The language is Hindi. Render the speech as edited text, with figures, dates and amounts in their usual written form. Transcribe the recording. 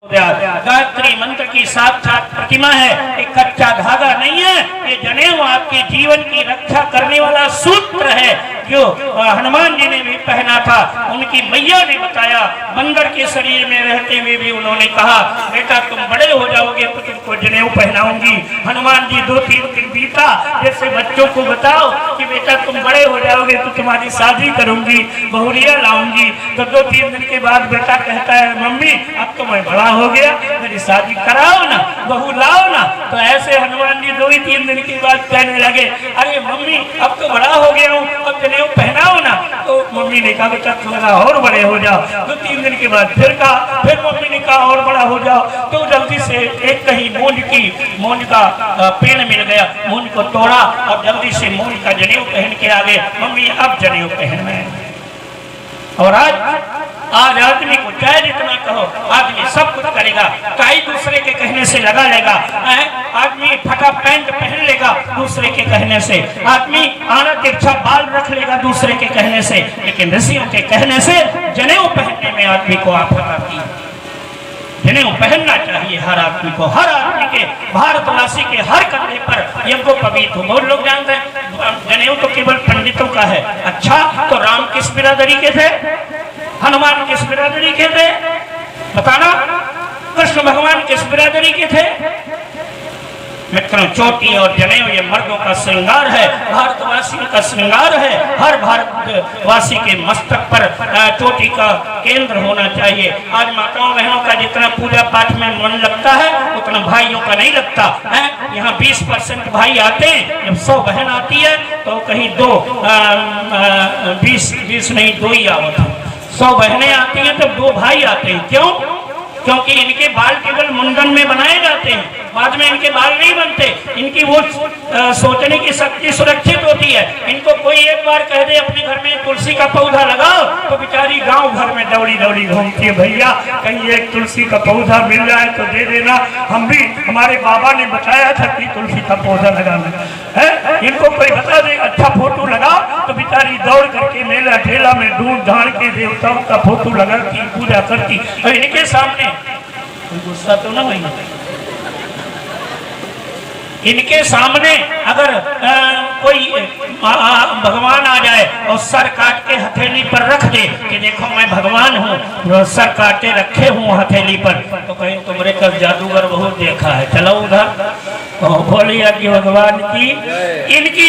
गायत्री मंत्र की साक्षात प्रतिमा है, एक कच्चा धागा नहीं है। ये जनेऊ आपके जीवन की रक्षा करने वाला सूत्र है जो हनुमान जी ने भी पहना था। उनकी मैया ने बताया, बंदर के शरीर में रहते हुए भी उन्होंने कहा, बेटा तुम बड़े हो जाओगे तो तुमको जनेऊ पहनाऊंगी। हनुमान जी 2-3 दिन बीता, जैसे बच्चों को बताओ कि बेटा तुम बड़े हो जाओगे तो तुम्हारी शादी करूंगी, बहुरिया लाऊंगी। तो 2-3 दिन के बाद बेटा कहता है, मम्मी अब तो मैं बड़ा हो गया, मेरी शादी कराओ ना, बहू लाओ ना। तो ऐसे हनुमान जी 2-3 दिन के बाद कहने लगे, अरे मम्मी अब तो बड़ा हो गया हूँ, अब जनेऊ पहनाओ ना। तो मम्मी ने कहा बेटा थोड़ा और बड़े हो जाओ। 2-3 दिन के बाद फिर कहा, फिर मम्मी ने कहा और बड़ा हो जाओ। तो जल्दी से एक कहीं मूंज का पेड़ मिल गया, मूंज को तोड़ा और जल्दी से मूंज का जनेऊ पहन के आ गए। मम्मी अब जनेऊ पहनना है। और आज आदमी को चाहे जितना कहो, आदमी सब कुछ करेगा, टाई दूसरे के कहने से लगा लेगा, आदमी फटा पैंट पहन लेगा दूसरे के कहने से, आदमी आना तिरछा बाल रख लेगा दूसरे के कहने से, लेकिन ऋषियों के कहने से जनेऊ पहनने में आदमी को आफत आती है। जनेऊ पहनना चाहिए हर आदमी को, हर आदमी के, भारतवासी के हर कंधे पर यज्ञ पवित्र हो। बहुत लोग जानते हैं जनेऊ तो केवल पंडितों का है। अच्छा, तो राम किस बिरादरी के थे, हनुमान किस बिरादरी के थे बताना, कृष्ण भगवान किस बिरादरी के थे? मित्रों, चोटी और जनेऊ ये मर्दों का श्रृंगार है, भारतवासियों का श्रृंगार है। हर भारतवासी के मस्तक पर चोटी का केंद्र होना चाहिए। आज माताओं बहनों का जितना पूजा पाठ में मन लगता है उतना भाइयों का नहीं लगता है। यहाँ 20% भाई आते हैं, जब 100 बहन आती है तो कहीं 20 नहीं 2 ही आवत है। 100 बहनें आती हैं तो 2 भाई आते हैं। क्यों? क्योंकि इनके बाल केवल मुंडन में बनाए जाते हैं, बाद में इनके बाल नहीं बनते। इनकी वो सोचने की शक्ति सुरक्षित होती है। इनको कोई एक बार कह दे अपने घर में तुलसी का पौधा लगाओ तो बेचारी गांव भर में दौड़ी दौड़ी घूमती है, भैया कहीं एक तुलसी का पौधा मिल जाए तो दे देना, हम भी, हमारे बाबा ने बताया था कि तुलसी का पौधा लगाना है। इनको कोई बता दे अच्छा फोटो लगाओ तो बेचारी दौड़ करके मेला ठेला में ढूंढ ढांड के देवताओं का फोटो लगाती, पूजा करती। और इनके सामने गुस्सा तो ना वही, इनके सामने अगर कोई भगवान आ जाए और सर काट के हथेली पर रख दे कि देखो मैं भगवान हूँ, सर काटे रखे हूँ हथेली पर, तो कहीं तुमरे कब जादूगर बहुत देखा है, चलो उधर बोलिए कि भगवान की, इनकी